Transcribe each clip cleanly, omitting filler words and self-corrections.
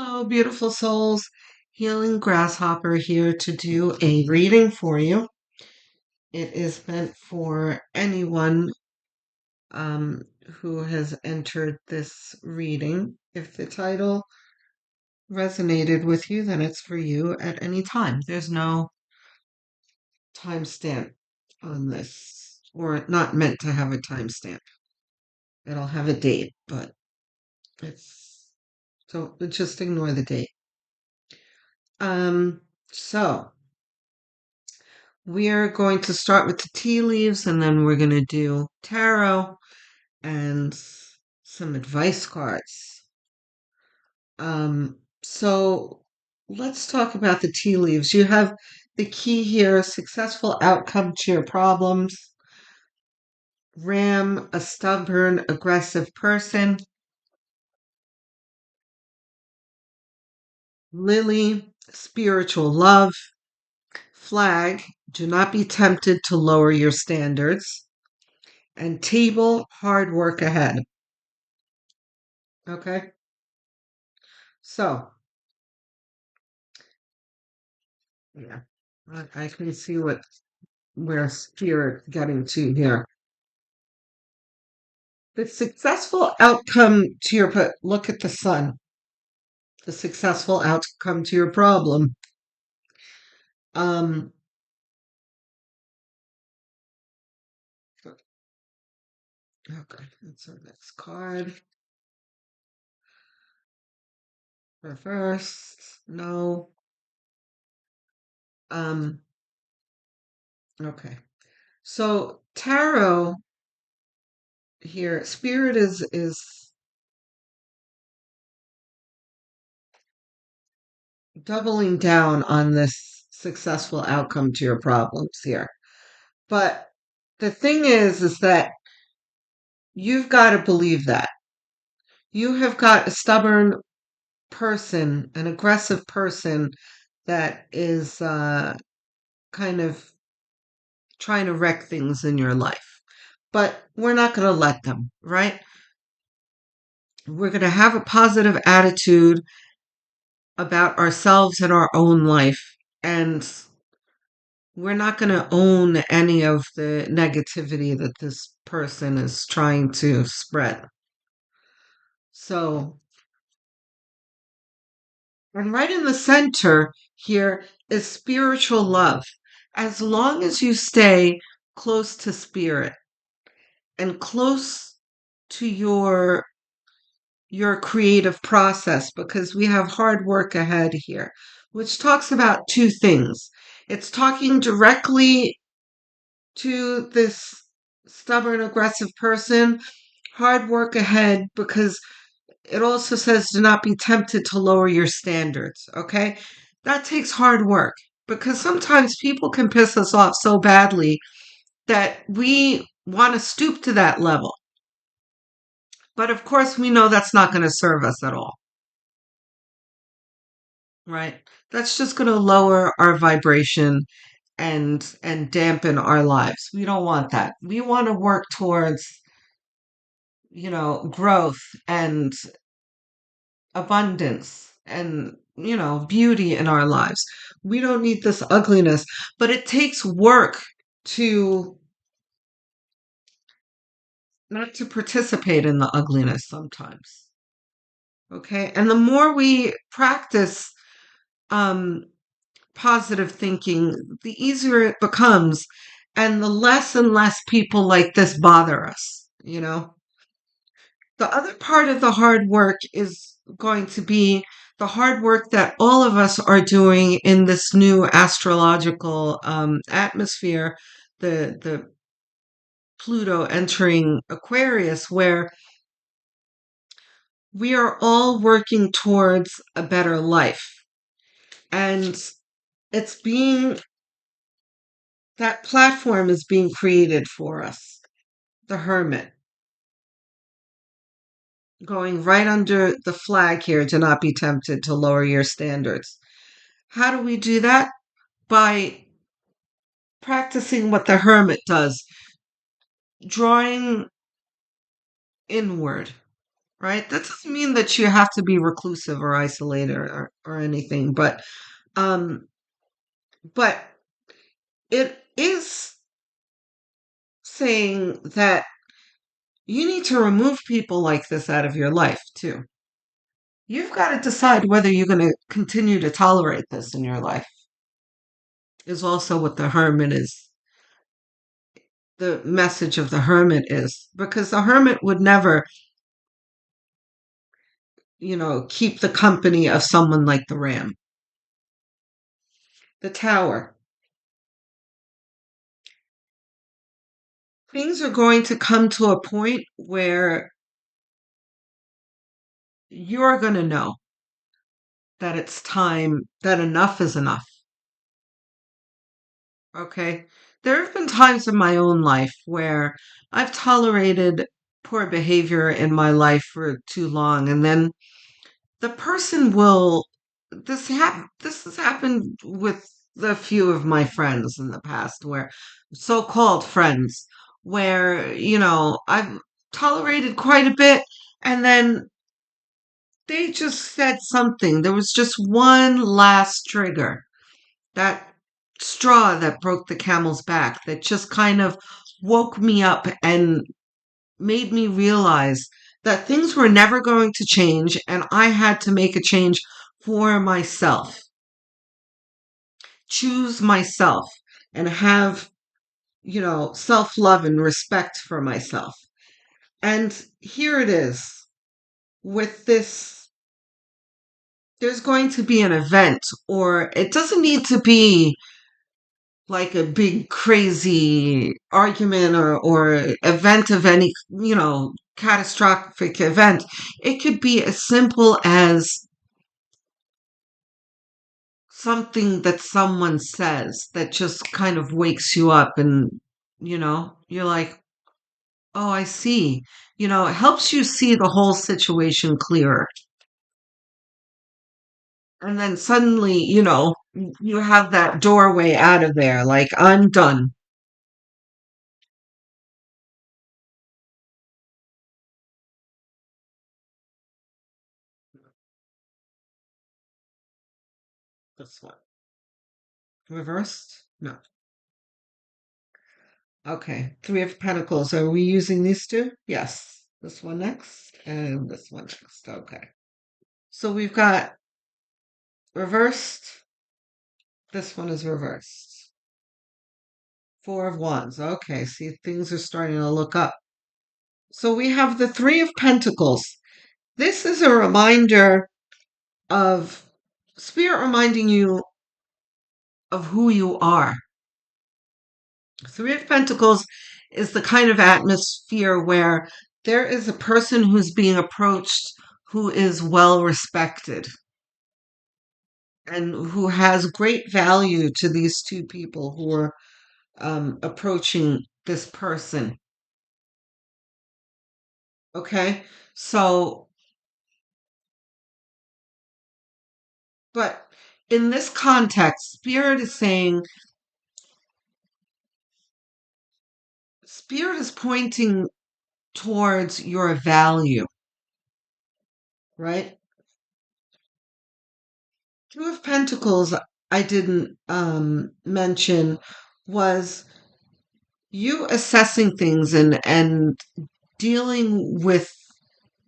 Hello, beautiful souls. Healing Grasshopper here to do a reading for you. It is meant for anyone um, who has entered this reading. If the title resonated with you, then it's for you at any time. There's no timestamp on this, or not meant to have a timestamp. It'll have a date, but it's so just ignore the date. Um, so we're going to start with the tea leaves and then we're going to do tarot and some advice cards. So let's talk about the tea leaves. You have the key here, successful outcome to your problems. Ram, a stubborn, aggressive person. Lily, spiritual love. Flag, do not be tempted to lower your standards. And table, hard work ahead. Okay? So, yeah, I can see where spirit getting to here. The successful outcome to your look at the sun. The successful outcome to your problem. Um, okay, that's our next card. Reverse. No. Um, okay. So tarot here, spirit is doubling down on this successful outcome to your problems here. But the thing is that you've got to believe that. You have got a stubborn person, an aggressive person that is kind of trying to wreck things in your life. But we're not going to let them, right? We're going to have a positive attitude about ourselves and our own life. And we're not going to own any of the negativity that this person is trying to spread. So, and right in the center here is spiritual love. As long as you stay close to spirit and close to your creative process, because we have hard work ahead here, which talks about two things. It's talking directly to this stubborn, aggressive person, hard work ahead, because it also says do not be tempted to lower your standards, okay? That takes hard work because sometimes people can piss us off so badly that we want to stoop to that level. But of course, we know that's not going to serve us at all, right? That's just going to lower our vibration and dampen our lives. We don't want that. We want to work towards, growth and abundance and beauty in our lives. We don't need this ugliness, but it takes work to not to participate in the ugliness sometimes. Okay? And the more we practice um positive thinking, the easier it becomes and the less and less people like this bother us. The other part of the hard work is going to be the hard work that all of us are doing in this new astrological atmosphere, the Pluto entering Aquarius, where we are all working towards a better life. And it's being, that platform is being created for us. The Hermit, going right under the flag here, to not be tempted to lower your standards. How do we do that? By practicing what the hermit does, drawing inward, right? That doesn't mean that you have to be reclusive or isolated or anything, um, but it is saying that you need to remove people like this out of your life too. You've got to decide whether you're going to continue to tolerate this in your life, is also what the hermit is. The message of the hermit is because the hermit would never, keep the company of someone like the ram. The tower. Things are going to come to a point where you're going to know that it's time, that enough is enough. Okay. There have been times in my own life where I've tolerated poor behavior in my life for too long, and then the person will. This has happened with a few of my friends in the past, where so-called friends, where I've tolerated quite a bit, and then they just said something. There was just one last trigger, that straw that broke the camel's back, that just kind of woke me up and made me realize that things were never going to change and I had to make a change for myself, choose myself, and have, self love and respect for myself. And here it is with this. There's going to be an event, or it doesn't need to be like a big crazy argument or event of any, catastrophic event. It could be as simple as something that someone says that just kind of wakes you up and, you're like, oh, I see. It helps you see the whole situation clearer. And then suddenly, you have that doorway out of there. Like, I'm done. This one. Reversed? No. Okay. Three of Pentacles. Are we using these two? Yes. This one next and this one next. Okay. So we've got reversed. This one is reversed. Four of Wands. Okay. See, things are starting to look up. So we have the Three of Pentacles. This is a reminder of Spirit reminding you of who you are. Three of Pentacles is the kind of atmosphere where there is a person who's being approached who is well respected and who has great value to these two people who are approaching this person. Okay? So, but in this context, Spirit is pointing towards your value, right? Two of Pentacles, I didn't mention, was you assessing things and dealing with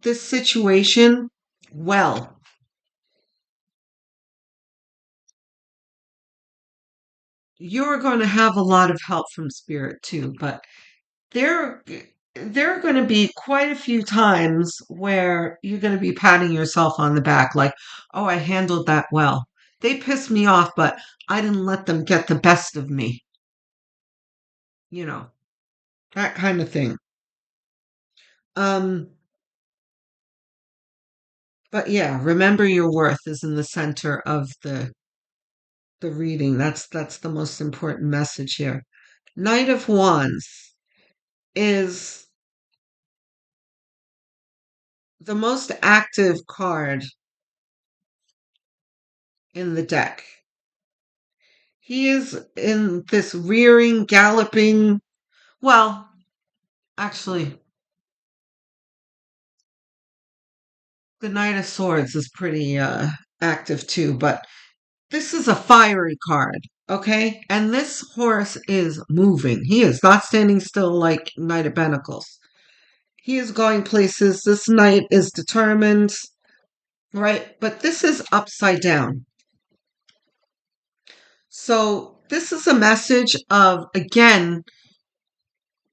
this situation well. You're going to have a lot of help from Spirit too, but there there are going to be quite a few times where you're going to be patting yourself on the back like, oh, I handled that well. They pissed me off, but I didn't let them get the best of me. You know, that kind of thing. Um, but yeah, remember your worth is in the center of the reading. That's the most important message here. Knight of Wands is the most active card in the deck. He is in this rearing, galloping. Well, actually, The Knight of Swords is pretty active too, but this is a fiery card, okay? And this horse is moving. He is not standing still like Knight of Pentacles. He is going places. This knight is determined, right? But this is upside down. So this is a message of, again,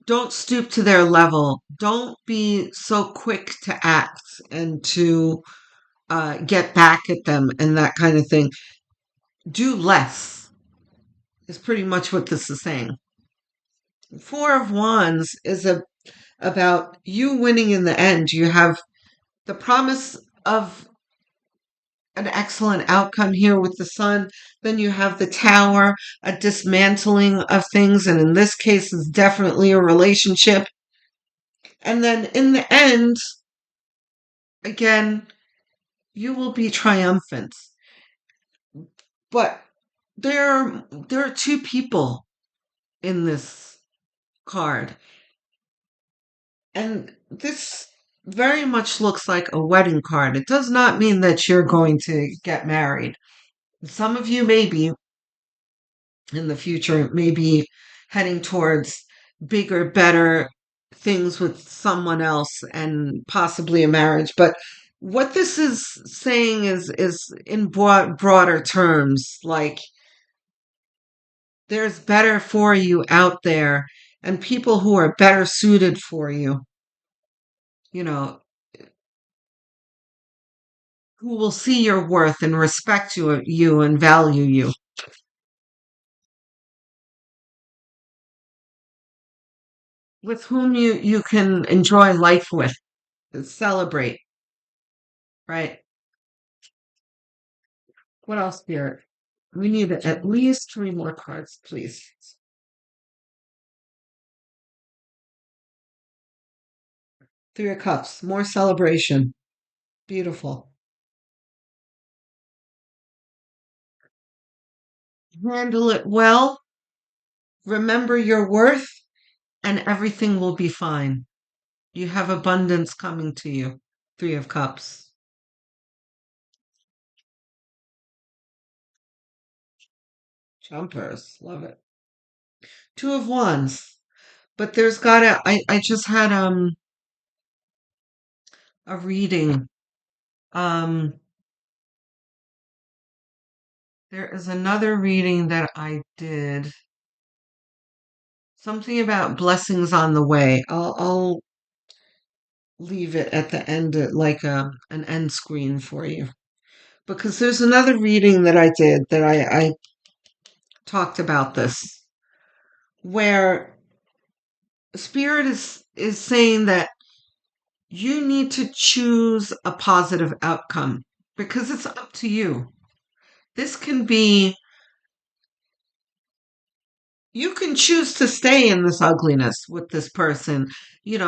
don't stoop to their level. Don't be so quick to act and to get back at them and that kind of thing. Do less is pretty much what this is saying. Four of Wands is about you winning in the end. You have the promise of an excellent outcome here with the Sun. Then you have the Tower, a dismantling of things, and in this case, it's definitely a relationship. And then in the end, again, you will be triumphant. But there are two people in this card. And this very much looks like a wedding card. It does not mean that you're going to get married. Some of you may be in the future, maybe heading towards bigger, better things with someone else and possibly a marriage. But what this is saying is in broader terms, like there's better for you out there and people who are better suited for you, you know, who will see your worth and respect you and value you. With whom you can enjoy life with, celebrate, right? What else, Spirit? We need at least three more cards, please. Three of Cups, more celebration. Beautiful. Handle it well. Remember your worth, and everything will be fine. You have abundance coming to you. Three of Cups. Jumpers. Love it. Two of Wands. But there's gotta I just had a reading. Um there is another reading that I did. Something about blessings on the way. I'll leave it at the end, like an end screen for you. Because there's another reading that I did that I talked about this, where Spirit is saying that you need to choose a positive outcome because it's up to you. This can be, you can choose to stay in this ugliness with this person,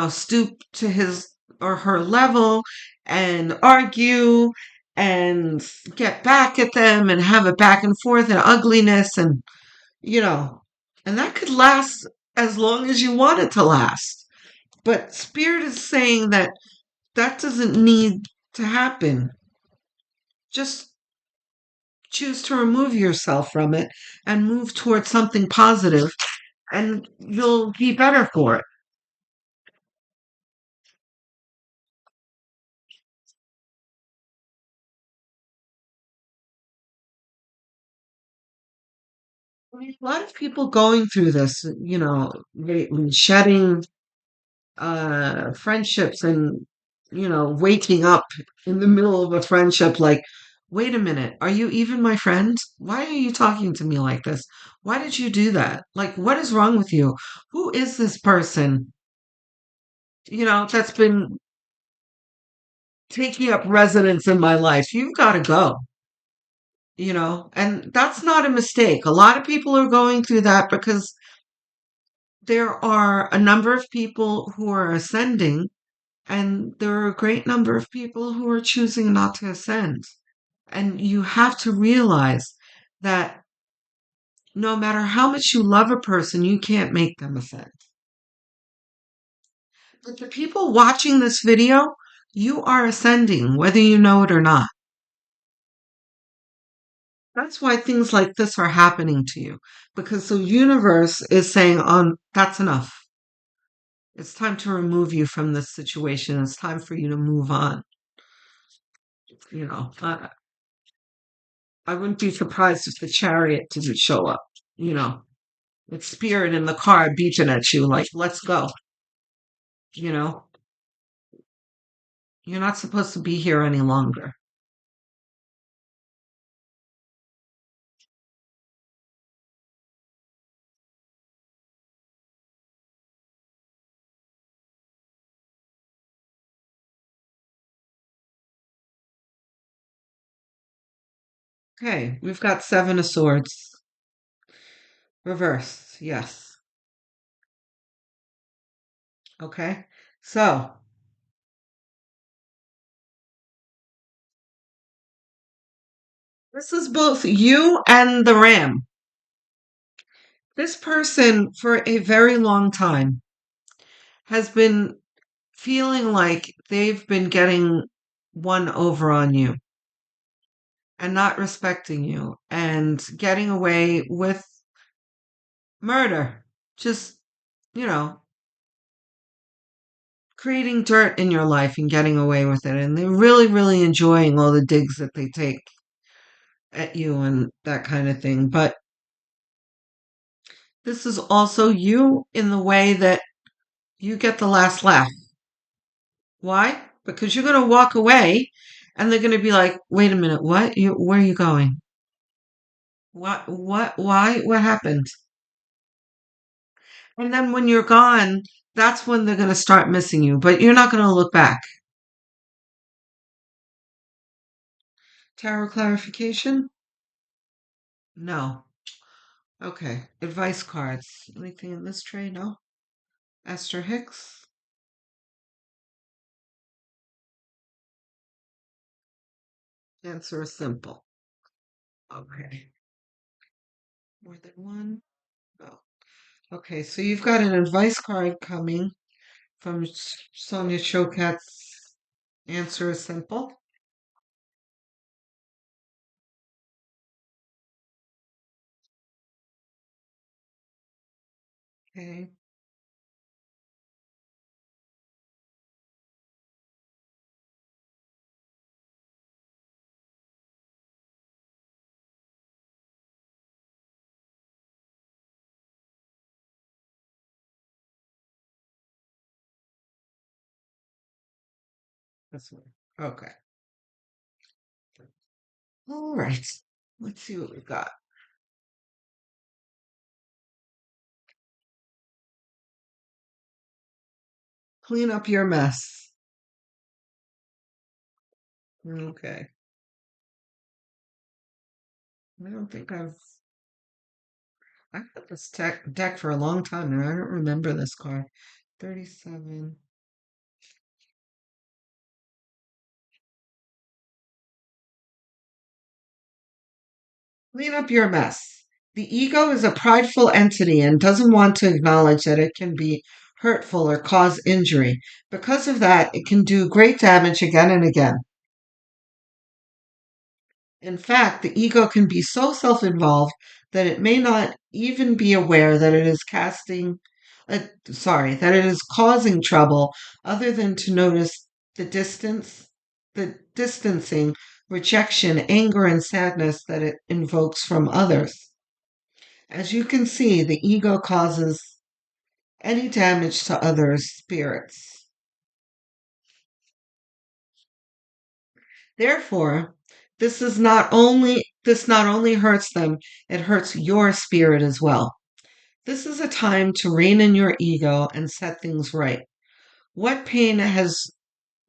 stoop to his or her level and argue and get back at them and have a back and forth and ugliness you know, and that could last as long as you want it to last. But Spirit is saying that that doesn't need to happen. Just choose to remove yourself from it and move towards something positive, and you'll be better for it. A lot of people going through this, lately, shedding friendships and, waking up in the middle of a friendship like, wait a minute, are you even my friend? Why are you talking to me like this? Why did you do that? Like, what is wrong with you? Who is this person, that's been taking up residence in my life? You've got to go, and that's not a mistake. A lot of people are going through that because there are a number of people who are ascending, and there are a great number of people who are choosing not to ascend. And you have to realize that no matter how much you love a person, you can't make them ascend. But the people watching this video, You are ascending, whether you know it or not. That's why things like this are happening to you, because the universe is saying, that's enough. It's time to remove you from this situation. It's time for you to move on. You know, I wouldn't be surprised if the chariot didn't show up. You know, it's spirit in the car beeping at you, like, let's go. You know, you're not supposed to be here any longer. Okay, we've got Seven of Swords. Reversed, yes. Okay, so this is both you and the ram. This person, for a very long time, has been feeling like they've been getting one over on you and not respecting you and getting away with murder. Just, you know, creating dirt in your life and getting away with it. And they're really, really enjoying all the digs that they take at you and that kind of thing. But this is also you in the way that you get the last laugh. Why? Because you're going to walk away and they're going to be like, wait a minute, what? Where are you going? Why? What happened? And then when you're gone, that's when they're going to start missing you, but you're not going to look back. Tarot clarification? No. Okay. Advice cards. Anything in this tray? No. Esther Hicks? Answer is simple. Okay. More than one? No. Okay, so you've got an advice card coming from Sonia Chokat's Answer is Simple. Okay. This one. Okay. All right. Let's see what we've got. Clean up your mess. Okay. I don't think I've had this deck for a long time and I don't remember this card. 37. Clean up your mess. The ego is a prideful entity and doesn't want to acknowledge that it can be hurtful or cause injury. Because of that, it can do great damage again and again. In fact, the ego can be so self involved that it may not even be aware that it is that it is causing trouble other than to notice the distancing, rejection, anger, and sadness that it invokes from others. As you can see, the ego causes any damage to others' spirits. Therefore, this not only hurts them, it hurts your spirit as well. This is a time to rein in your ego and set things right. What pain has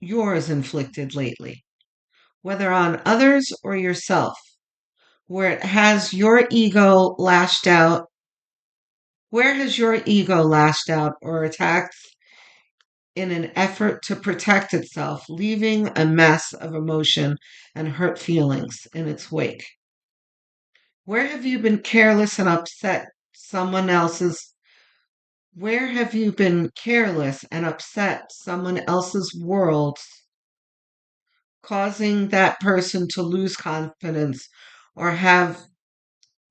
yours inflicted lately, whether on others or yourself, where it has your ego lashed out? Where has your ego lashed out or attacked in an effort to protect itself, leaving a mess of emotion and hurt feelings in its wake? Where have you been careless and upset someone else's Where have you been careless and upset someone else's world causing that person to lose confidence or have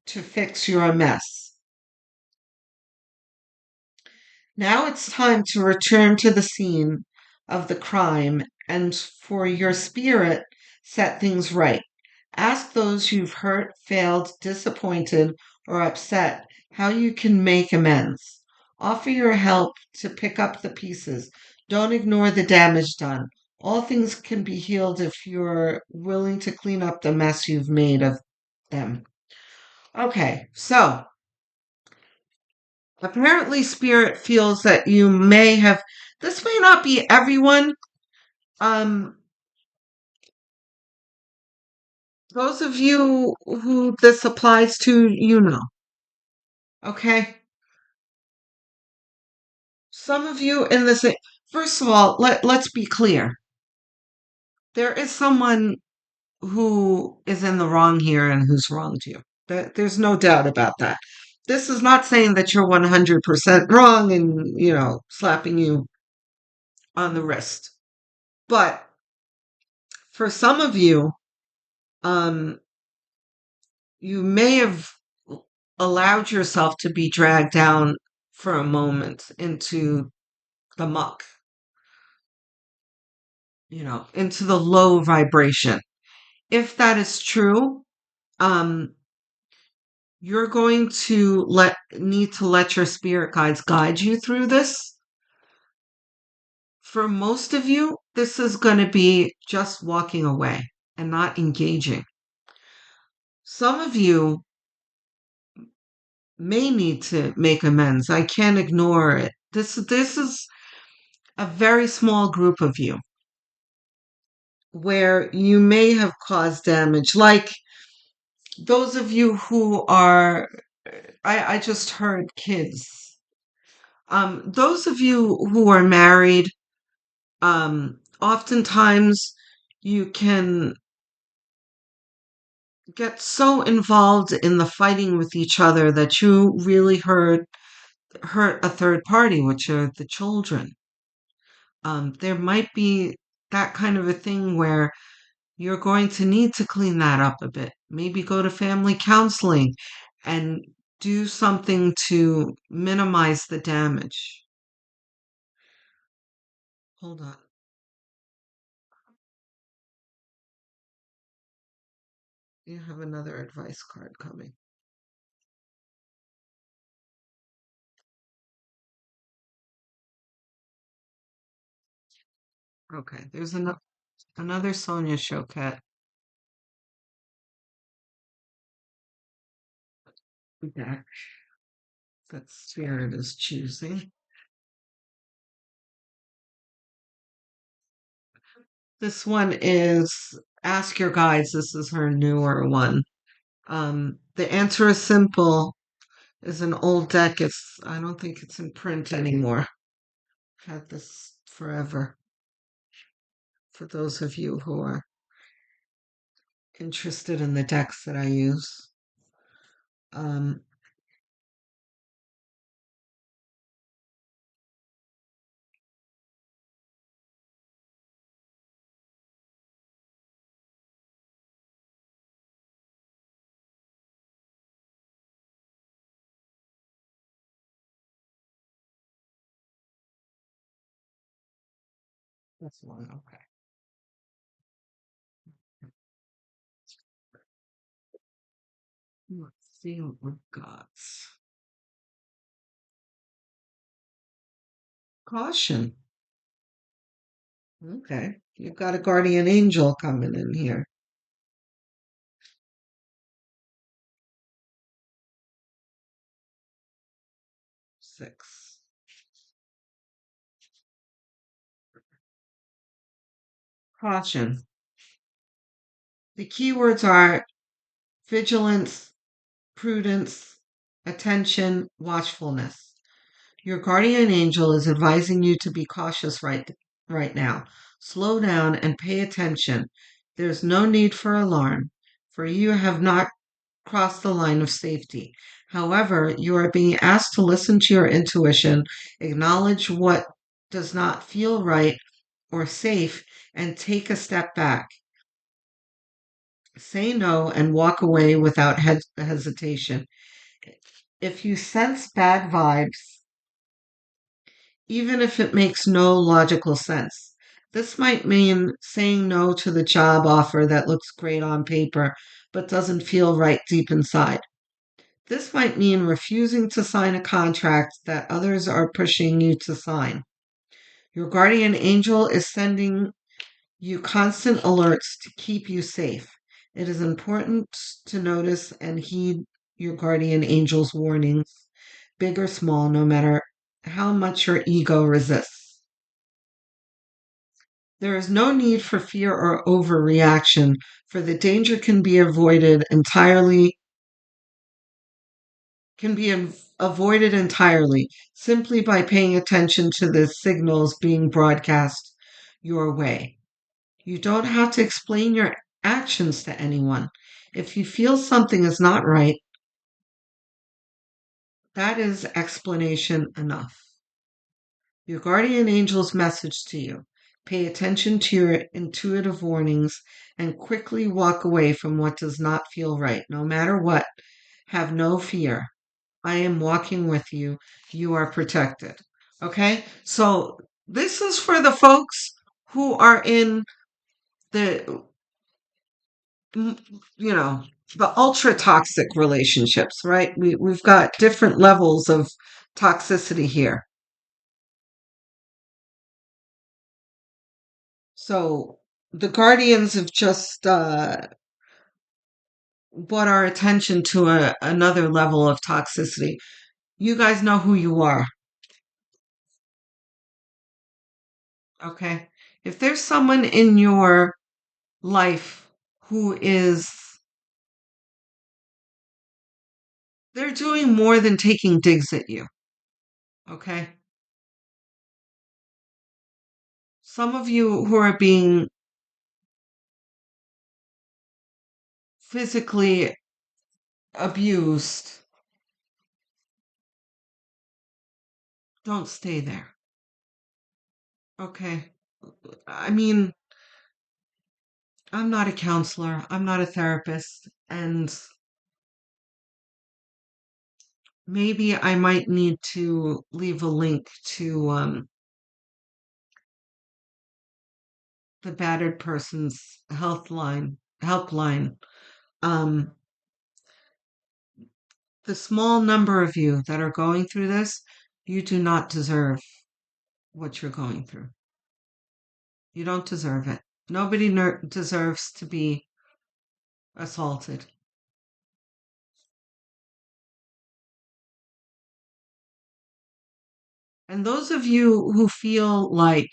to fix your mess. Now it's time to return to the scene of the crime and for your spirit set things right. Ask those you've hurt, failed, disappointed, or upset how you can make amends. Offer your help to pick up the pieces. Don't ignore the damage done. All things can be healed if you're willing to clean up the mess you've made of them. Okay, so apparently spirit feels that you may have, this may not be everyone. Um those of you who this applies to, okay? Some of you in this, first of all, let's be clear. There is someone who is in the wrong here and who's wronged you. There's no doubt about that. This is not saying that you're 100% wrong and, slapping you on the wrist. But for some of you, um, you may have allowed yourself to be dragged down for a moment into the muck, into the low vibration. If that is true, um, you're going to need to let your spirit guides guide you through this. For most of you, this is going to be just walking away and not engaging. Some of you may need to make amends. I can't ignore it. This is a very small group of you where you may have caused damage. Like those of you who are, I just heard kids. Those of you who are married, oftentimes you can get so involved in the fighting with each other that you really hurt a third party, which are the children. There might be that kind of a thing where you're going to need to clean that up a bit. Maybe go to family counseling and do something to minimize the damage. Hold on. You have another advice card coming. Okay, there's another Sonia Choquette deck that Spirit is choosing. This one is Ask Your Guides. This is her newer one. The answer is simple. Is an old deck. I don't think it's in print anymore. Had this forever. For those of you who are interested in the decks that I use. Um, that's one. Okay. Let's see what we've got. Caution. Okay. You've got a guardian angel coming in here. 6. Caution. The keywords are vigilance, prudence, attention, watchfulness. Your guardian angel is advising you to be cautious right now. Slow down and pay attention. There's no need for alarm, for you have not crossed the line of safety. However, you are being asked to listen to your intuition, acknowledge what does not feel right or safe, and take a step back. Say no and walk away without hesitation. If you sense bad vibes, even if it makes no logical sense, this might mean saying no to the job offer that looks great on paper but doesn't feel right deep inside. This might mean refusing to sign a contract that others are pushing you to sign. Your guardian angel is sending you constant alerts to keep you safe. It is important to notice and heed your guardian angel's warnings, big or small, no matter how much your ego resists. There is no need for fear or overreaction, for the danger can be avoided entirely simply by paying attention to the signals being broadcast your way. You don't have to explain your actions to anyone. If you feel something is not right, that is explanation enough. Your guardian angel's message to you: pay attention to your intuitive warnings and quickly walk away from what does not feel right. No matter what, have no fear. I am walking with you. You are protected. Okay? So this is for the folks who are in the, you know, the ultra toxic relationships, right? We've got different levels of toxicity here. So the guardians have just brought our attention to another level of toxicity. You guys know who you are, okay? If there's someone in your life who is, they're doing more than taking digs at you, okay? Some of you who are being physically abused, don't stay there, okay? I mean, I'm not a counselor, I'm not a therapist, and maybe I might need to leave a link to the battered person's helpline. Um, the small number of you that are going through this, you do not deserve what you're going through. You don't deserve it. Nobody deserves to be assaulted. And those of you who feel like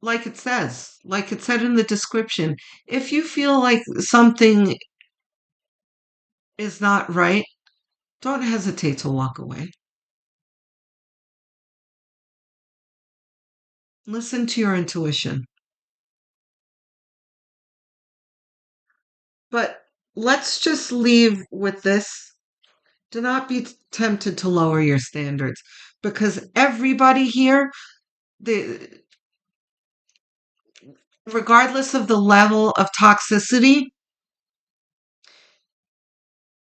it said in the description, if you feel like something is not right, don't hesitate to walk away. Listen to your intuition. But let's just leave with this. Do not be tempted to lower your standards, because everybody here, the regardless of the level of toxicity,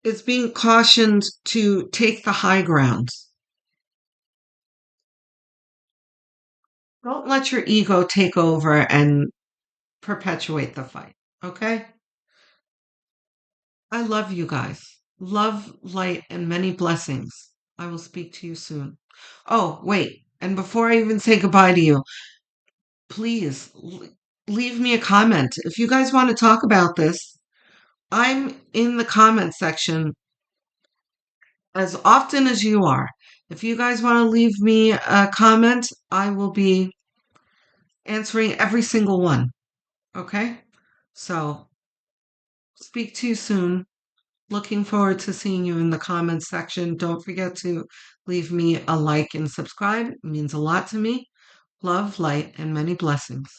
is being cautioned to take the high ground. Don't let your ego take over and perpetuate the fight. Okay? I love you guys. Love, light, and many blessings. I will speak to you soon. Oh, wait. And before I even say goodbye to you, please leave me a comment. If you guys want to talk about this, I'm in the comment section as often as you are. If you guys want to leave me a comment, I will be answering every single one. Okay? So, speak to you soon. Looking forward to seeing you in the comments section. Don't forget to leave me a like and subscribe. It means a lot to me. Love, light, and many blessings.